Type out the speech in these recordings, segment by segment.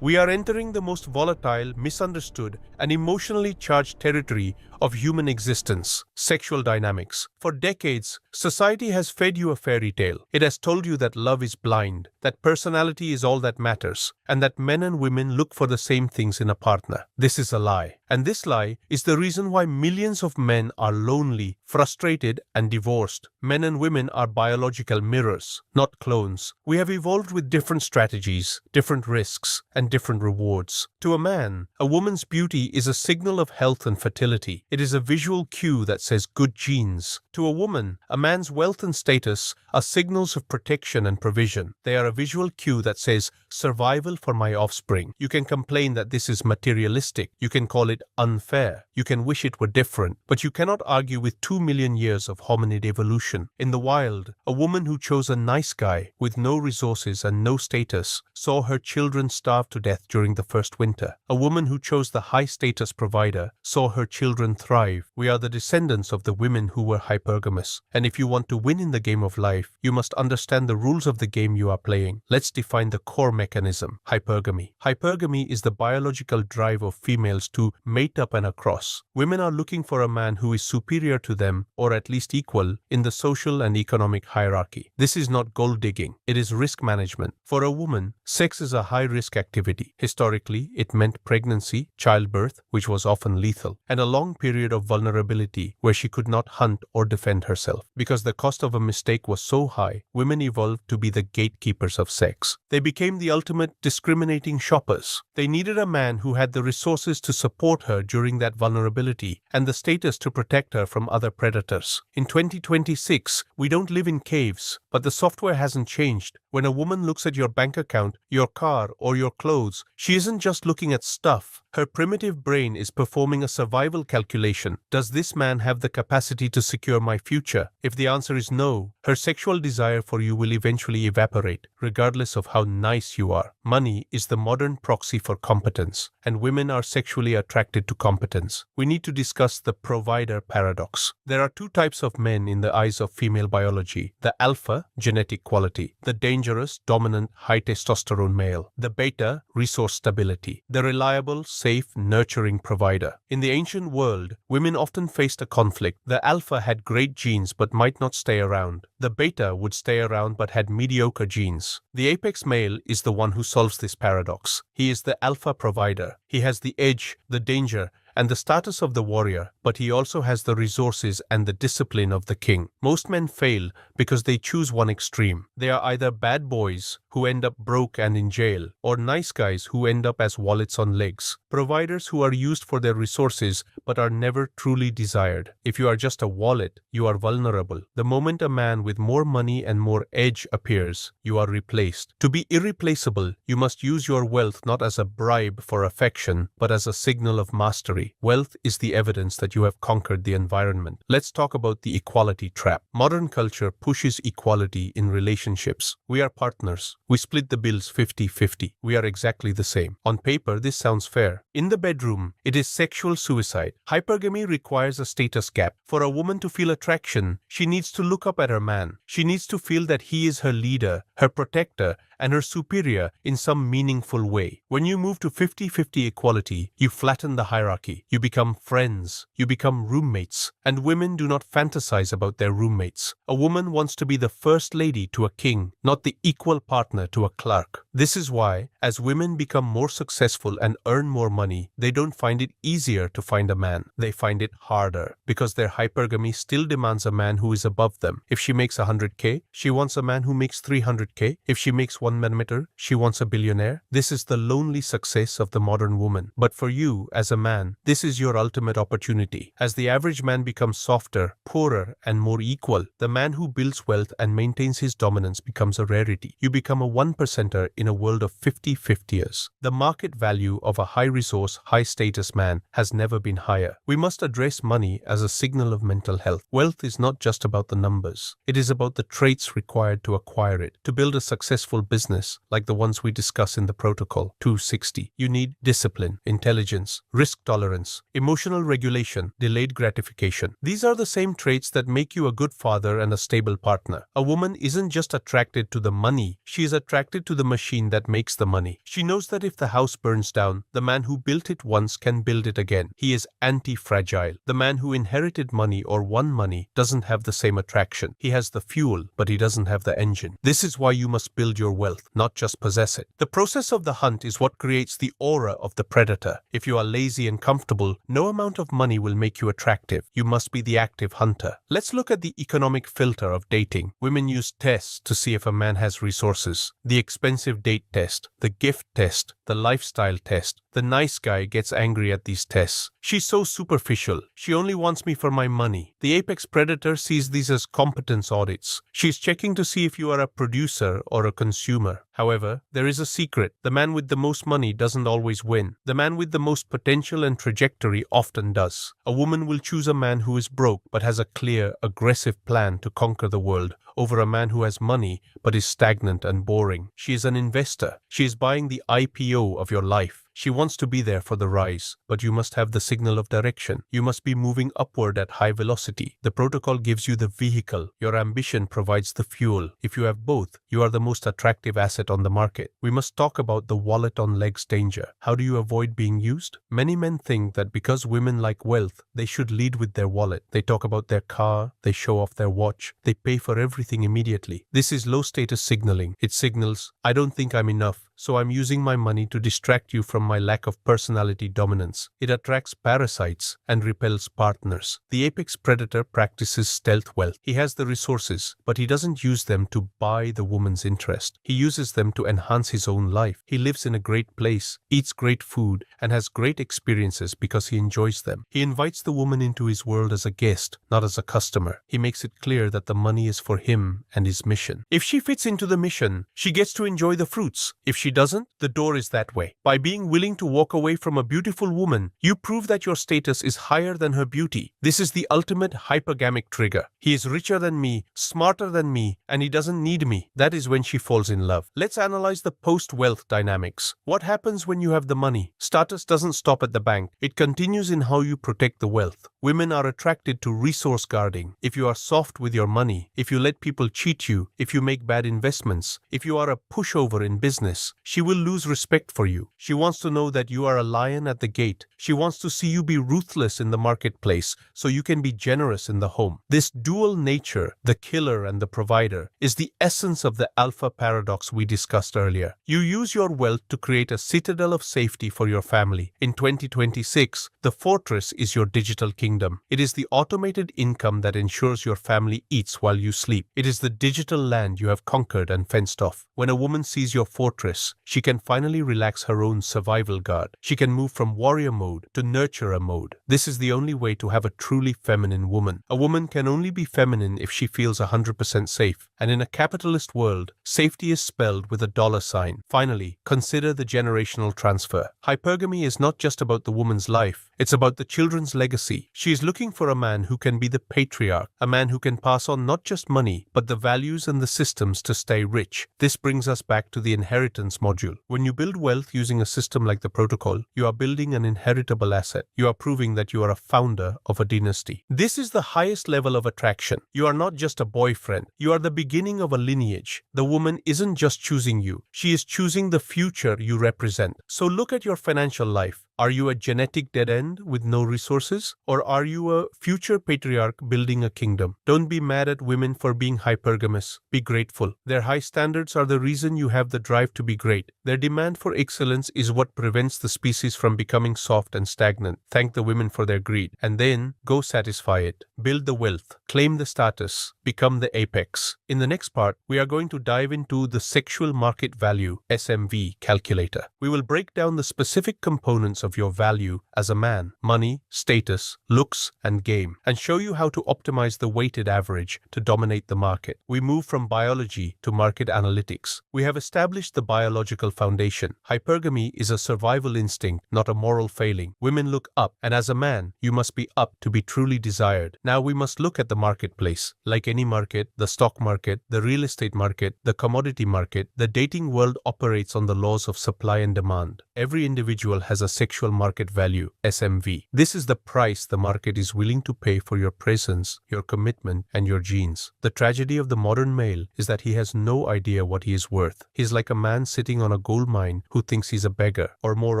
We are entering the most volatile, misunderstood, and emotionally charged territory of human existence: sexual dynamics. For decades, society has fed you a fairy tale. It has told you that love is blind, that personality is all that matters, and that men and women look for the same things in a partner. This is a lie. And this lie is the reason why millions of men are lonely, frustrated, and divorced. Men and women are biological mirrors, not clones. We have evolved with different strategies, different risks, and different rewards. To a man, a woman's beauty is a signal of health and fertility. It is a visual cue that says good genes. To a woman, a man's wealth and status are signals of protection and provision. They are a visual cue that says survival for my offspring. You can complain that this is materialistic. You can call it unfair. You can wish it were different. But you cannot argue with 2 million years of hominid evolution. In the wild, a woman who chose a nice guy with no resources and no status saw her children starve to death during the first winter. A woman who chose the high-status provider saw her children thrive. We are the descendants of the women who were hypergamous. And if you want to win in the game of life, you must understand the rules of the game you are playing. Let's define the core mechanism: hypergamy. Hypergamy is the biological drive of females to mate up and across. Women are looking for a man who is superior to them, or at least equal, in the social and economic hierarchy. This is not gold digging. It is risk management. For a woman, sex is a high-risk activity. Historically, it meant pregnancy, childbirth, which was often lethal, and a long period of vulnerability where she could not hunt or defend herself. Because the cost of a mistake was so high, women evolved to be the gatekeepers of sex. They became the ultimate discriminating shoppers. They needed a man who had the resources to support her during that vulnerability and the status to protect her from other predators. In 2026, we don't live in caves, but the software hasn't changed. When a woman looks at your bank account, your car, or your clothes, she isn't just looking at stuff. Her primitive brain is performing a survival calculation. Does this man have the capacity to secure my future? If the answer is no, her sexual desire for you will eventually evaporate, regardless of how nice you are. Money is the modern proxy for competence, and women are sexually attracted to competence. We need to discuss the provider paradox. There are two types of men in the eyes of female biology: the alpha, genetic quality; the dangerous, dominant, high testosterone male; the beta, resource stability; the reliable, safe, nurturing provider. In the ancient world, women often faced a conflict. The alpha had great genes but might not stay around. The beta would stay around but had mediocre genes. The apex male is the one who solves this paradox. He is the alpha provider. He has the edge, the danger, and the status of the warrior, but he also has the resources and the discipline of the king. Most men fail because they choose one extreme. They are either bad boys who end up broke and in jail, or nice guys who end up as wallets on legs. Providers who are used for their resources but are never truly desired. If you are just a wallet, you are vulnerable. The moment a man with more money and more edge appears, you are replaced. To be irreplaceable, you must use your wealth not as a bribe for affection, but as a signal of mastery. Wealth is the evidence that you have conquered the environment. Let's talk about the equality trap. Modern culture pushes equality in relationships. We are partners. We split the bills 50-50. We are exactly the same. On paper, this sounds fair. In the bedroom, it is sexual suicide. Hypergamy requires a status gap. For a woman to feel attraction, she needs to look up at her man. She needs to feel that he is her leader, her protector, and her superior in some meaningful way. When you move to 50-50 equality, you flatten the hierarchy. You become friends. You become roommates. And women do not fantasize about their roommates. A woman wants to be the first lady to a king, not the equal partner to a clerk. This is why, as women become more successful and earn more money, they don't find it easier to find a man. They find it harder, because their hypergamy still demands a man who is above them. If she makes 100K, she wants a man who makes 300K. If she makes 1 millimeter, she wants a billionaire. This is the lonely success of the modern woman. But for you, as a man, this is your ultimate opportunity. As the average man becomes softer, poorer, and more equal, the man who builds wealth and maintains his dominance becomes a rarity. You become a 1%er in a world of 50-50ers. The market value of a high-resource, high-status man has never been higher. We must address money as a signal of mental health. Wealth is not just about the numbers. It is about the traits required to acquire it. To build a successful business business, like the ones we discuss in the protocol 260. You need discipline, intelligence, risk tolerance, emotional regulation, delayed gratification. These are the same traits that make you a good father and a stable partner. A woman isn't just attracted to the money, she is attracted to the machine that makes the money. She knows that if the house burns down, the man who built it once can build it again. He is anti-fragile. The man who inherited money or won money doesn't have the same attraction. He has the fuel, but he doesn't have the engine. This is why you must build your wealth, not just possess it. The process of the hunt is what creates the aura of the predator. If you are lazy and comfortable, no amount of money will make you attractive. You must be the active hunter. Let's look at the economic filter of dating. Women use tests to see if a man has resources. The expensive date test, the gift test, the lifestyle test. The nice guy gets angry at these tests. She's so superficial. She only wants me for my money. The apex predator sees these as competence audits. She's checking to see if you are a producer or a consumer. However, there is a secret. The man with the most money doesn't always win. The man with the most potential and trajectory often does. A woman will choose a man who is broke but has a clear, aggressive plan to conquer the world over a man who has money but is stagnant and boring. She is an investor. She is buying the IPO of your life. She wants to be there for the rise, but you must have the signal of direction. You must be moving upward at high velocity. The protocol gives you the vehicle. Your ambition provides the fuel. If you have both, you are the most attractive asset on the market. We must talk about the wallet on legs danger. How do you avoid being used? Many men think that because women like wealth, they should lead with their wallet. They talk about their car, they show off their watch, they pay for everything immediately. This is low status signaling. It signals, I don't think I'm enough, so I'm using my money to distract you from my lack of personality dominance. It attracts parasites and repels partners. The apex predator practices stealth wealth. He has the resources, but he doesn't use them to buy the woman's interest. He uses them to enhance his own life. He lives in a great place, eats great food, and has great experiences because he enjoys them. He invites the woman into his world as a guest, not as a customer. He makes it clear that the money is for him and his mission. If she fits into the mission, she gets to enjoy the fruits. If she doesn't, the door is that way. By being willing to walk away from a beautiful woman, you prove that your status is higher than her beauty. This is the ultimate hypergamic trigger. He is richer than me, smarter than me, and he doesn't need me. That is when she falls in love. Let's analyze the post-wealth dynamics. What happens when you have the money? Status doesn't stop at the bank. It continues in how you protect the wealth. Women are attracted to resource guarding. If you are soft with your money, if you let people cheat you, if you make bad investments, if you are a pushover in business, she will lose respect for you. She wants to know that you are a lion at the gate. She wants to see you be ruthless in the marketplace so you can be generous in the home. This dual nature, the killer and the provider, is the essence of the alpha paradox we discussed earlier. You use your wealth to create a citadel of safety for your family. In 2026, the fortress is your digital kingdom. It is the automated income that ensures your family eats while you sleep. It is the digital land you have conquered and fenced off. When a woman sees your fortress, she can finally relax her own survival guard. She can move from warrior mode to nurturer mode. This is the only way to have a truly feminine woman. A woman can only be feminine if she feels 100% safe. And in a capitalist world, safety is spelled with a $sign. Finally, consider the generational transfer. Hypergamy is not just about the woman's life. It's about the children's legacy. She is looking for a man who can be the patriarch, a man who can pass on not just money, but the values and the systems to stay rich. This brings us back to the inheritance module. When you build wealth using a system like the protocol, you are building an inheritable asset. You are proving that you are a founder of a dynasty. This is the highest level of attraction. You are not just a boyfriend. You are the beginning of a lineage. The woman isn't just choosing you. She is choosing the future you represent. So look at your financial life. Are you a genetic dead end with no resources? Or are you a future patriarch building a kingdom? Don't be mad at women for being hypergamous. Be grateful. Their high standards are the reason you have the drive to be great. Their demand for excellence is what prevents the species from becoming soft and stagnant. Thank the women for their greed. And then go satisfy it. Build the wealth. Claim the status. Become the apex. In the next part, we are going to dive into the sexual market value (SMV) calculator. We will break down the specific components of of your value as a man: money, status, looks, and game, and show you how to optimize the weighted average to dominate the market. We move from biology to market analytics. We have established the biological foundation. Hypergamy is a survival instinct, not a moral failing. Women look up, and as a man, you must be up to be truly desired. Now we must look at the marketplace. Like any market, the stock market, the real estate market, the commodity market, the dating world operates on the laws of supply and demand. Every individual has a sexual market value, SMV. This is the price the market is willing to pay for your presence, your commitment, and your genes. The tragedy of the modern male is that he has no idea what he is worth. He's like a man sitting on a gold mine who thinks he's a beggar, or more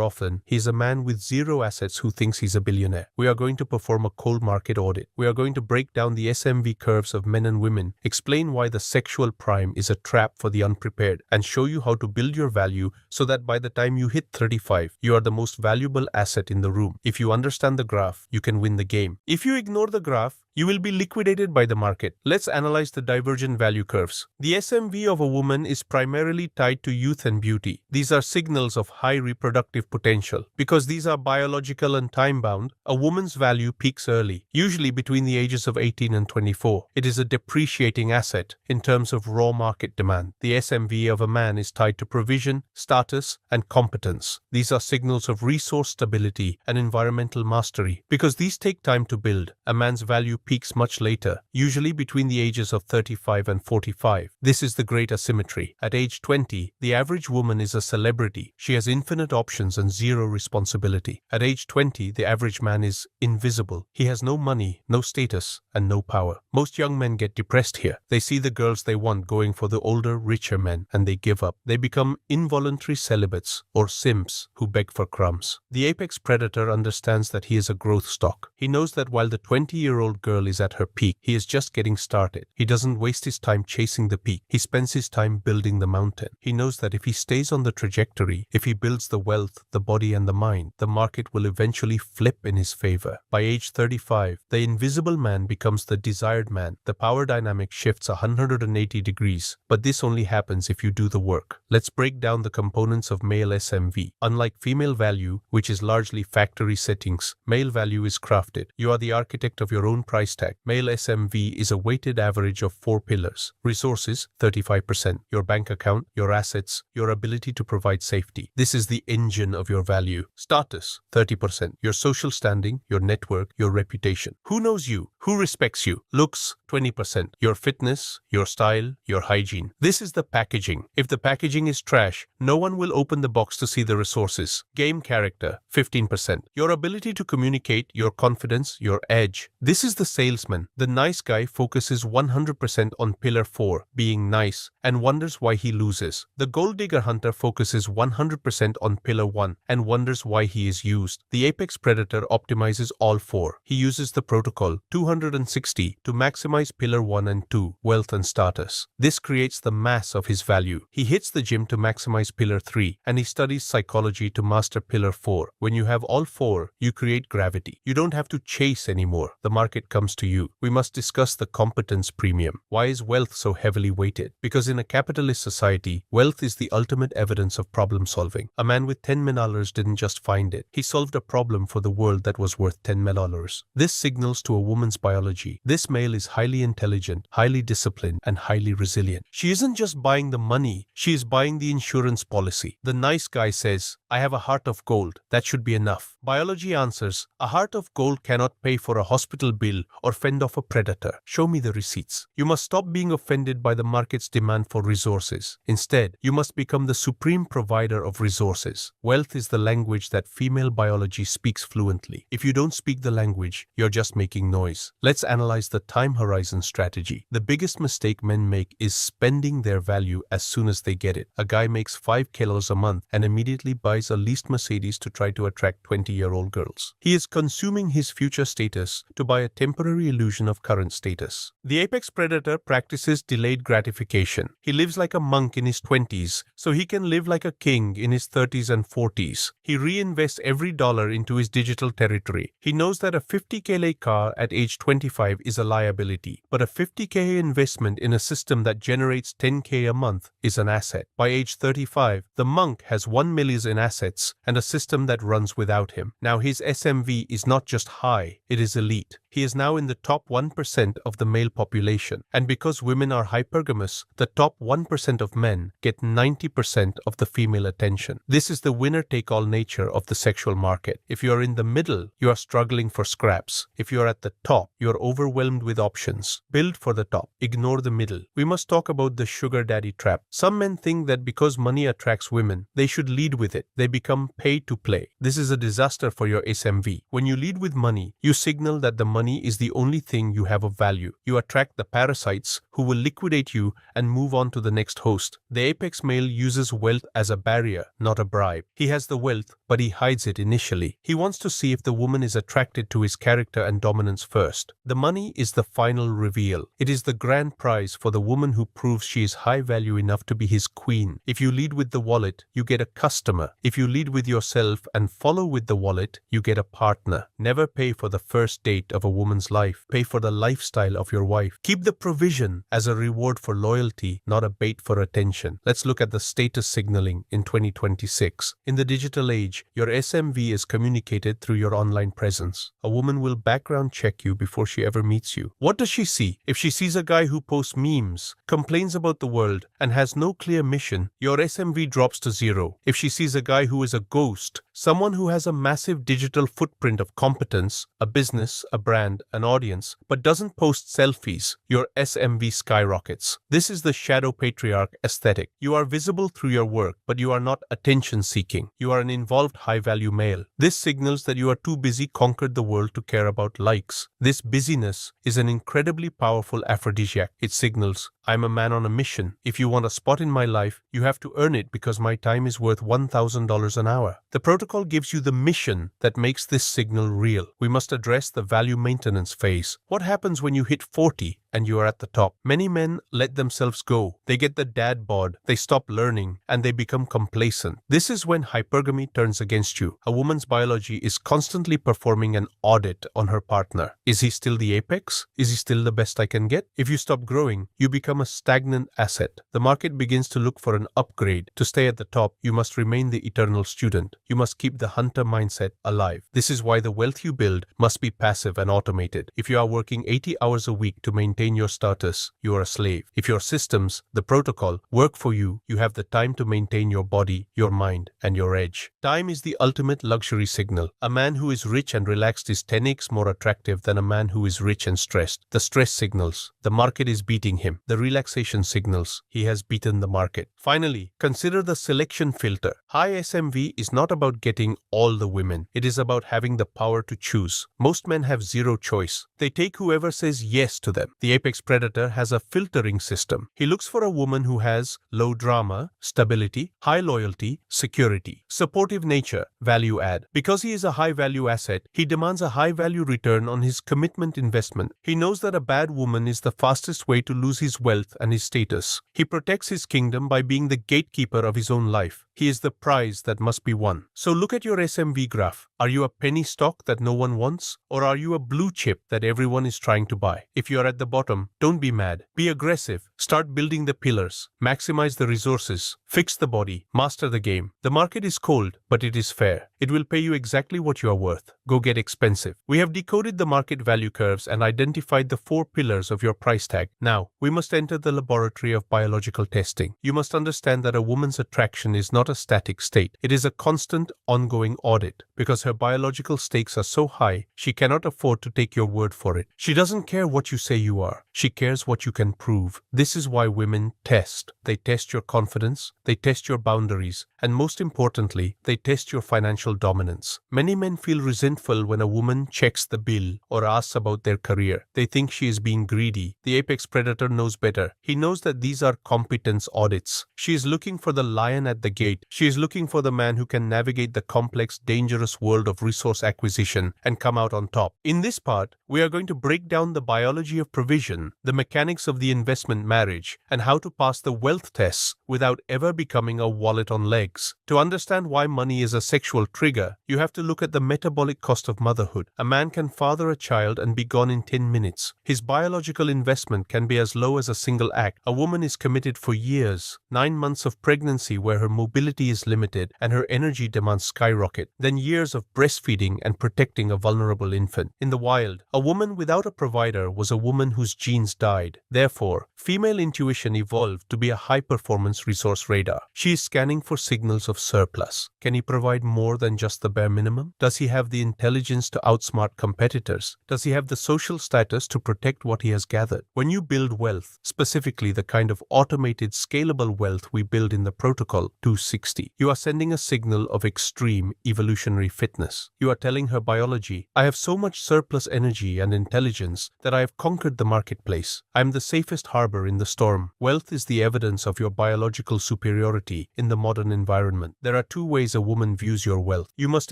often, he's a man with zero assets who thinks he's a billionaire. We are going to perform a cold market audit. We are going to break down the SMV curves of men and women, explain why the sexual prime is a trap for the unprepared, and show you how to build your value so that by the time you hit 35, you are the most valuable asset in the room. If you understand the graph, you can win the game. If you ignore the graph, you will be liquidated by the market. Let's analyze the divergent value curves. The SMV of a woman is primarily tied to youth and beauty. These are signals of high reproductive potential. Because these are biological and time-bound, a woman's value peaks early, usually between the ages of 18 and 24. It is a depreciating asset in terms of raw market demand. The SMV of a man is tied to provision, status, and competence. These are signals of resource stability and environmental mastery. Because these take time to build, a man's value peaks much later, usually between the ages of 35 and 45. This is the great asymmetry. At age 20, the average woman is a celebrity. She has infinite options and zero responsibility. At age 20, the average man is invisible. He has no money, no status, and no power. Most young men get depressed here. They see the girls they want going for the older, richer men, and they give up. They become involuntary celibates or simps who beg for crumbs. The apex predator understands that he is a growth stock. He knows that while the 20-year-old girl is at her peak, he is just getting started. He doesn't waste his time chasing the peak. He spends his time building the mountain. He knows that if he stays on the trajectory, if he builds the wealth, the body, and the mind, the market will eventually flip in his favor. By age 35, the invisible man becomes the desired man. The power dynamic shifts 180 degrees, but this only happens if you do the work. Let's break down the components of male SMV. Unlike female value, which is largely factory settings, male value is crafted. You are the architect of your own price tag. Male SMV is a weighted average of 4 pillars. Resources, 35%. Your bank account, your assets, your ability to provide safety. This is the engine of your value. Status, 30%. Your social standing, your network, your reputation. Who knows you? Who respects you? Looks, 20%. Your fitness, your style, your hygiene. This is the packaging. If the packaging is trash, no one will open the box to see the resources. Game character, 15%. Your ability to communicate, your confidence, your edge. This is the salesman. The nice guy focuses 100% on pillar 4, being nice, and wonders why he loses. The gold digger hunter focuses 100% on pillar 1 and wonders why he is used. The apex predator optimizes all 4. He uses the protocol 260 to maximize pillar 1 and 2, wealth and status. This creates the mass of his value. He hits the gym to maximize pillar 3, and he studies psychology to master pillar 4. When you have all 4, you create gravity. You don't have to chase anymore. The market comes to you. We must discuss the competence premium. Why is wealth so heavily weighted? Because in a capitalist society, wealth is the ultimate evidence of problem solving. A man with $10 million didn't just find it. He solved a problem for the world that was worth $10 million. This signals to a woman's biology. This male is highly intelligent, highly disciplined, and highly resilient. She isn't just buying the money, she is buying the insurance policy. The nice guy says, I have a heart of gold. That should be enough. Biology answers, a heart of gold cannot pay for a hospital bill or fend off a predator. Show me the receipts. You must stop being offended by the market's demand for resources. Instead, you must become the supreme provider of resources. Wealth is the language that female biology speaks fluently. If you don't speak the language, you're just making noise. Let's analyze the time horizon strategy. The biggest mistake men make is spending their value as soon as they get it. A guy makes $5K a month and immediately buys a leased Mercedes to try to attract 20-year-old girls. He is consuming his future status to buy a temporary temporary illusion of current status. The apex predator practices delayed gratification. He lives like a monk in his 20s, so he can live like a king in his 30s and 40s. He reinvests every dollar into his digital territory. He knows that a $50K car at age 25 is a liability, but a $50K investment in a system that generates $10K a month is an asset. By age 35, the monk has $1 million in assets and a system that runs without him. Now his SMV is not just high, it is elite. He is now in the top 1% of the male population. And because women are hypergamous, the top 1% of men get 90% of the female attention. This is the winner-take-all nature of the sexual market. If you are in the middle, you are struggling for scraps. If you are at the top, you are overwhelmed with options. Build for the top. Ignore the middle. We must talk about the sugar daddy trap. Some men think that because money attracts women, they should lead with it. They become pay to play. This is a disaster for your SMV. When you lead with money, you signal that the money is the only thing you have of value. You attract the parasites who will liquidate you and move on to the next host. The apex male uses wealth as a barrier, not a bribe. He has the wealth, but he hides it initially. He wants to see if the woman is attracted to his character and dominance first. The money is the final reveal. It is the grand prize for the woman who proves she is high value enough to be his queen. If you lead with the wallet, you get a customer. If you lead with yourself and follow with the wallet, you get a partner. Never pay for the first date of a woman's life. Pay for the lifestyle of your wife. Keep the provision as a reward for loyalty, not a bait for attention. Let's look at the status signaling in 2026. In the digital age, your SMV is communicated through your online presence. A woman will background check you before she ever meets you. What does she see? If she sees a guy who posts memes, complains about the world, and has no clear mission, your SMV drops to 0. If she sees a guy who is a ghost, someone who has a massive digital footprint of competence, a business, a brand, an audience, but doesn't post selfies, your SMV skyrockets. This is the shadow patriarch aesthetic. You are visible through your work, but you are not attention-seeking. You are an involved high-value male. This signals that you are too busy conquered the world to care about likes. This busyness is an incredibly powerful aphrodisiac. It signals, I'm a man on a mission. If you want a spot in my life, you have to earn it because my time is worth $1,000 an hour. The protocol gives you the mission that makes this signal real. We must address the value maintenance phase. What happens when you hit 40 and you are at the top? Many men let themselves go. They get the dad bod, they stop learning, and they become complacent. This is when hypergamy turns against you. A woman's biology is constantly performing an audit on her partner. Is he still the apex? Is he still the best I can get? If you stop growing, you become a stagnant asset. The market begins to look for an upgrade. To stay at the top, you must remain the eternal student. You must keep the hunter mindset alive. This is why the wealth you build must be passive and automated. If you are working 80 hours a week to maintain your status, you are a slave. If your systems, the protocol, work for you, you have the time to maintain your body, your mind, and your edge. Time is the ultimate luxury signal. A man who is rich and relaxed is 10x more attractive than a man who is rich and stressed. The stress signals, the market is beating him. The relaxation signals, he has beaten the market. Finally, consider the selection filter. High SMV is not about getting all the women. It is about having the power to choose. Most men have zero choice. They take whoever says yes to them. The apex predator has a filtering system. He looks for a woman who has low drama, stability, high loyalty, security, supportive nature, value add. Because he is a high value asset, he demands a high value return on his commitment investment. He knows that a bad woman is the fastest way to lose his wealth and his status. He protects his kingdom by being the gatekeeper of his own life. He is the prize that must be won. So look at your SMV graph. Are you a penny stock that no one wants? Or are you a blue chip that everyone is trying to buy? If you are at the bottom, don't be mad. Be aggressive. Start building the pillars. Maximize the resources. Fix the body. Master the game. The market is cold, but it is fair. It will pay you exactly what you are worth. Go get expensive. We have decoded the market value curves and identified the 4 pillars of your price tag. Now, we must enter the laboratory of biological testing. You must understand that a woman's attraction is not a static state. It is a constant, ongoing audit. Because her biological stakes are so high, she cannot afford to take your word for it. She doesn't care what you say you are. She cares what you can prove. This is why women test. They test your confidence, they test your boundaries, and most importantly, they test your financial dominance. Many men feel resentful when a woman checks the bill or asks about their career. They think she is being greedy. The apex predator knows better. He knows that these are competence audits. She is looking for the lion at the gate date. She is looking for the man who can navigate the complex, dangerous world of resource acquisition and come out on top. In this part, we are going to break down the biology of provision, the mechanics of the investment marriage, and how to pass the wealth tests without ever becoming a wallet on legs. To understand why money is a sexual trigger, you have to look at the metabolic cost of motherhood. A man can father a child and be gone in 10 minutes. His biological investment can be as low as a single act. A woman is committed for years, 9 months of pregnancy where her mobility is limited and her energy demands skyrocket, then years of breastfeeding and protecting a vulnerable infant. In the wild, a woman without a provider was a woman whose genes died. Therefore, female intuition evolved to be a high-performance resource radar. She is scanning for signals of surplus. Can he provide more than just the bare minimum? Does he have the intelligence to outsmart competitors? Does he have the social status to protect what he has gathered? When you build wealth, specifically the kind of automated, scalable wealth we build in the Protocol 260, you are sending a signal of extreme evolutionary fitness. You are telling her biology, I have so much surplus energy and intelligence that I have conquered the marketplace. I am the safest harbor in the storm. Wealth is the evidence of your biological superiority in the modern environment. There are two ways a woman views your wealth. You must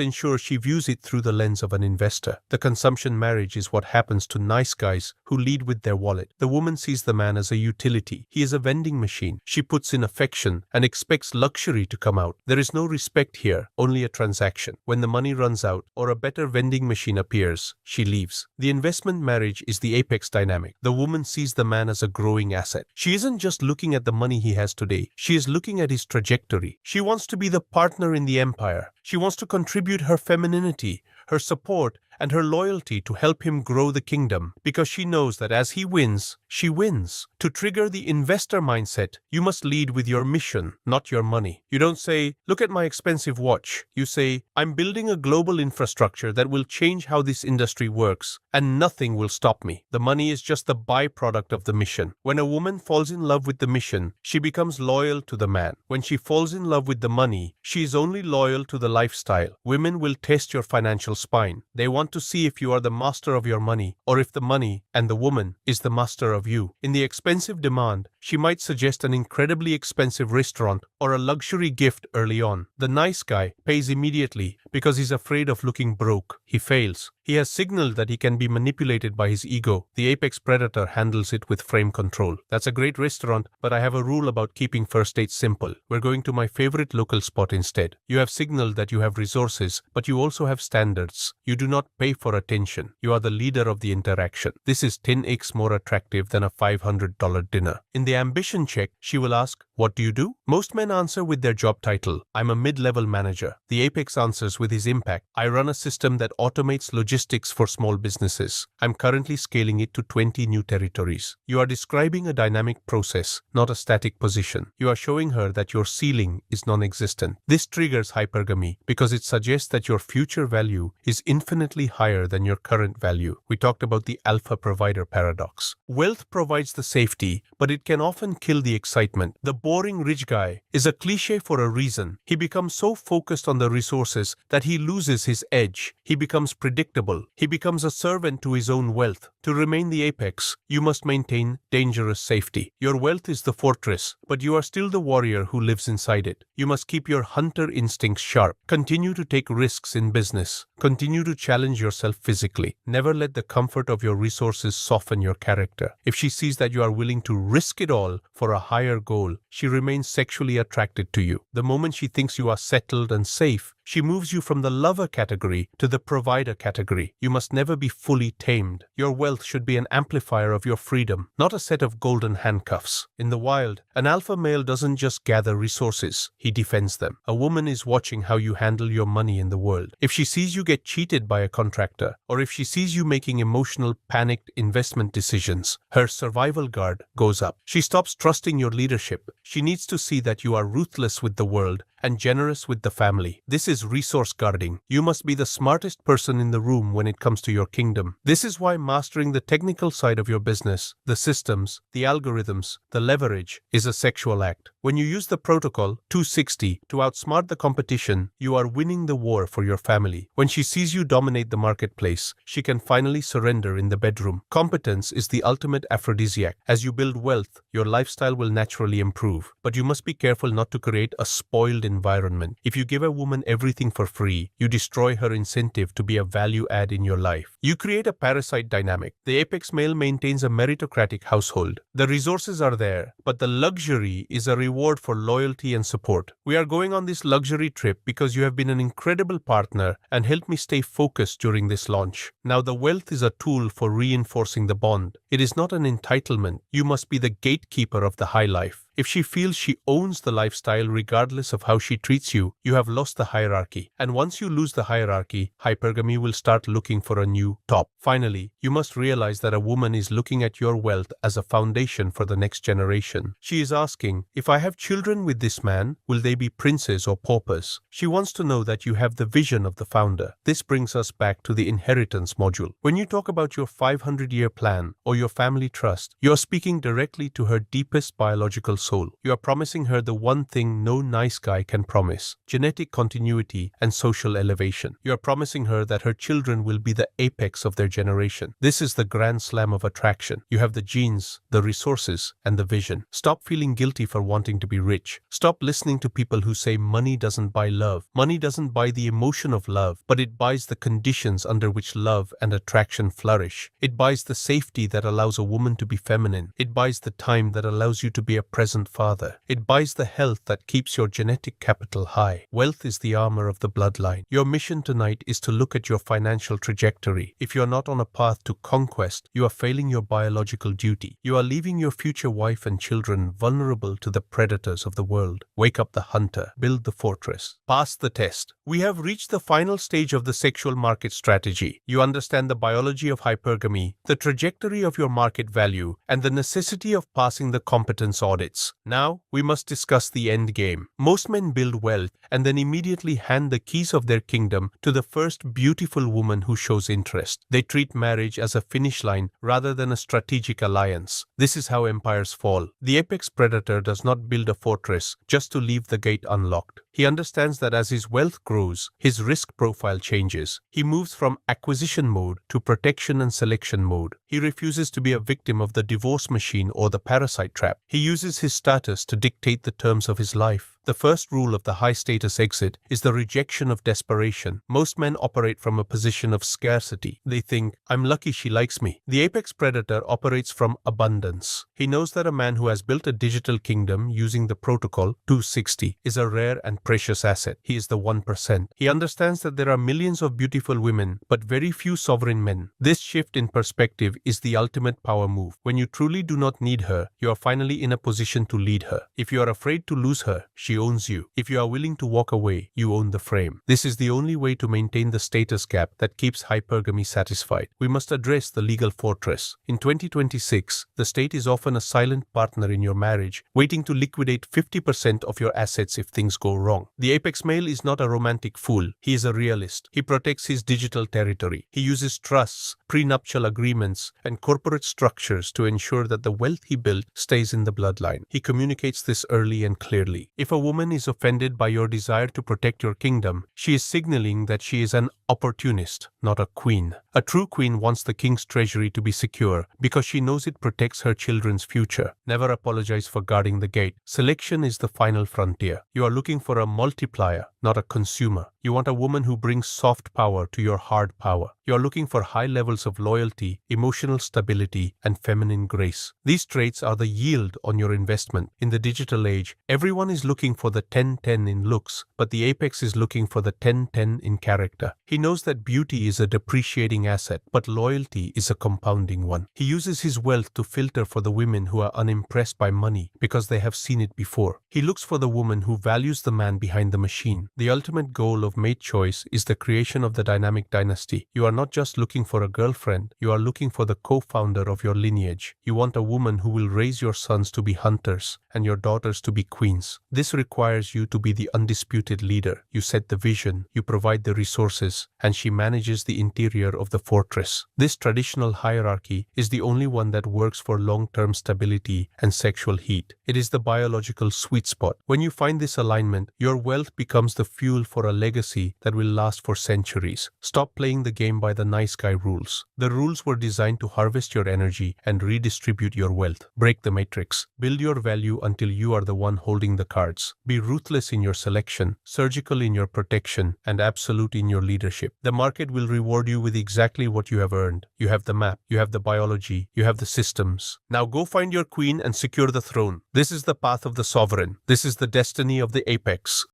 ensure she views it through the lens of an investor. The consumption marriage is what happens to nice guys who lead with their wallet. The woman sees the man as a utility. He is a vending machine. She puts in affection and expects luxury to come out. There is no respect here, only a transaction. When the money runs out or a better vending machine appears, she leaves. The investment marriage is the apex dynamic. The woman sees the man as a growing asset. She isn't just looking at the money he has today. She is looking at his trajectory. She wants to be the partner in the empire. She wants to contribute her femininity, her support, and her loyalty to help him grow the kingdom, because she knows that as he wins, she wins. To trigger the investor mindset, you must lead with your mission, not your money. You don't say, look at my expensive watch. You say, I'm building a global infrastructure that will change how this industry works, and nothing will stop me. The money is just the byproduct of the mission. When a woman falls in love with the mission, she becomes loyal to the man. When she falls in love with the money, she is only loyal to the lifestyle. Women will test your financial spine. They want to see if you are the master of your money, or if the money and the woman is the master of you. In the expensive demand, she might suggest an incredibly expensive restaurant or a luxury gift early on. The nice guy pays immediately because he's afraid of looking broke. He fails. He has signaled that he can be manipulated by his ego. The apex predator handles it with frame control. That's a great restaurant, but I have a rule about keeping first dates simple. We're going to my favorite local spot instead. You have signaled that you have resources, but you also have standards. You do not pay for attention. You are the leader of the interaction. This is 10x more attractive than a $500 dinner. In the ambition check, she will ask, what do you do? Most men answer with their job title. I'm a mid-level manager. The apex answers with his impact. I run a system that automates logistics for small businesses. I'm currently scaling it to 20 new territories. You are describing a dynamic process, not a static position. You are showing her that your ceiling is non-existent. This triggers hypergamy because it suggests that your future value is infinitely higher than your current value. We talked about the alpha provider paradox. Wealth provides the safety, but it can often kill the excitement. The boring rich guy is a cliche for a reason. He becomes so focused on the resources that he loses his edge. He becomes predictable. He becomes a servant to his own wealth. To remain the apex, you must maintain dangerous safety. Your wealth is the fortress, but you are still the warrior who lives inside it. You must keep your hunter instincts sharp. Continue to take risks in business. Continue to challenge yourself physically. Never let the comfort of your resources soften your character. If she sees that you are willing to risk it all for a higher goal, she remains sexually attracted to you. The moment she thinks you are settled and safe, she moves you from the lover category to the provider category. You must never be fully tamed. Your wealth should be an amplifier of your freedom, not a set of golden handcuffs. In the wild, an alpha male doesn't just gather resources, he defends them. A woman is watching how you handle your money in the world. If she sees you get cheated by a contractor, or if she sees you making emotional, panicked investment decisions, her survival guard goes up. She stops trusting your leadership. She needs to see that you are ruthless with the world and generous with the family. This is resource guarding. You must be the smartest person in the room when it comes to your kingdom. This is why mastering the technical side of your business, the systems, the algorithms, the leverage, is a sexual act. When you use the Protocol 260 to outsmart the competition, you are winning the war for your family. When she sees you dominate the marketplace, she can finally surrender in the bedroom. Competence is the ultimate aphrodisiac. As you build wealth, your lifestyle will naturally improve. But you must be careful not to create a spoiled environment. If you give a woman everything for free, you destroy her incentive to be a value add in your life. You create a parasite dynamic. The apex male maintains a meritocratic household. The resources are there, but the luxury is a reward for loyalty and support. We are going on this luxury trip because you have been an incredible partner and helped me stay focused during this launch. Now the wealth is a tool for reinforcing the bond. It is not an entitlement. You must be the gatekeeper of the high life. If she feels she owns the lifestyle regardless of how she treats you, you have lost the hierarchy. And once you lose the hierarchy, hypergamy will start looking for a new top. Finally, you must realize that a woman is looking at your wealth as a foundation for the next generation. She is asking, if I have children with this man, will they be princes or paupers? She wants to know that you have the vision of the founder. This brings us back to the inheritance module. When you talk about your 500-year plan or your family trust, you are speaking directly to her deepest biological soul. You are promising her the one thing no nice guy can promise: genetic continuity and social elevation. You are promising her that her children will be the apex of their generation. This is the grand slam of attraction. You have the genes, the resources, and the vision. Stop feeling guilty for wanting to be rich. Stop listening to people who say money doesn't buy love. Money doesn't buy the emotion of love, but it buys the conditions under which love and attraction flourish. It buys the safety that allows a woman to be feminine. It buys the time that allows you to be a present father. It buys the health that keeps your genetic capital high. Wealth is the armor of the bloodline. Your mission tonight is to look at your financial trajectory. If you are not on a path to conquest, you are failing your biological duty. You are leaving your future wife and children vulnerable to the predators of the world. Wake up the hunter. Build the fortress. Pass the test. We have reached the final stage of the sexual market strategy. You understand the biology of hypergamy, the trajectory of your market value, and the necessity of passing the competence audits. Now, we must discuss the end game. Most men build wealth and then immediately hand the keys of their kingdom to the first beautiful woman who shows interest. They treat marriage as a finish line rather than a strategic alliance. This is how empires fall. The apex predator does not build a fortress just to leave the gate unlocked. He understands that as his wealth grows, his risk profile changes. He moves from acquisition mode to protection and selection mode. He refuses to be a victim of the divorce machine or the parasite trap. He uses his status to dictate the terms of his life. The first rule of the high-status exit is the rejection of desperation. Most men operate from a position of scarcity. They think, I'm lucky she likes me. The apex predator operates from abundance. He knows that a man who has built a digital kingdom using the protocol 260 is a rare and precious asset. He is the 1%. He understands that there are millions of beautiful women, but very few sovereign men. This shift in perspective is the ultimate power move. When you truly do not need her, you are finally in a position to lead her. If you are afraid to lose her, she owns you. If you are willing to walk away, you own the frame. This is the only way to maintain the status gap that keeps hypergamy satisfied. We must address the legal fortress. In 2026, the state is often a silent partner in your marriage, waiting to liquidate 50% of your assets if things go wrong. The apex male is not a romantic fool. He is a realist. He protects his digital territory. He uses trusts, prenuptial agreements, and corporate structures to ensure that the wealth he built stays in the bloodline. He communicates this early and clearly. If a woman is offended by your desire to protect your kingdom, she is signaling that she is an opportunist, not a queen. A true queen wants the king's treasury to be secure because she knows it protects her children's future. Never apologize for guarding the gate. Selection is the final frontier. You are looking for a multiplier, not a consumer. You want a woman who brings soft power to your hard power. You are looking for high levels of loyalty, emotional stability, and feminine grace. These traits are the yield on your investment. In the digital age, everyone is looking for the 10-10 in looks, but the apex is looking for the 10-10 in character. He knows that beauty is a depreciating asset, but loyalty is a compounding one. He uses his wealth to filter for the women who are unimpressed by money because they have seen it before. He looks for the woman who values the man behind the machine. The ultimate goal of mate choice is the creation of the dynamic dynasty. You are not just looking for a girlfriend, you are looking for the co-founder of your lineage. You want a woman who will raise your sons to be hunters and your daughters to be queens. This requires you to be the undisputed leader. You set the vision, you provide the resources, and she manages the interior of of the fortress. This traditional hierarchy is the only one that works for long-term stability and sexual heat. It is the biological sweet spot. When you find this alignment, your wealth becomes the fuel for a legacy that will last for centuries. Stop playing the game by the nice guy rules. The rules were designed to harvest your energy and redistribute your wealth. Break the matrix. Build your value until you are the one holding the cards. Be ruthless in your selection, surgical in your protection, and absolute in your leadership. The market will reward you with exactly what you have earned. You have the map, you have the biology, you have the systems. Now go find your queen and secure the throne. This is the path of the sovereign. This is the destiny of the apex.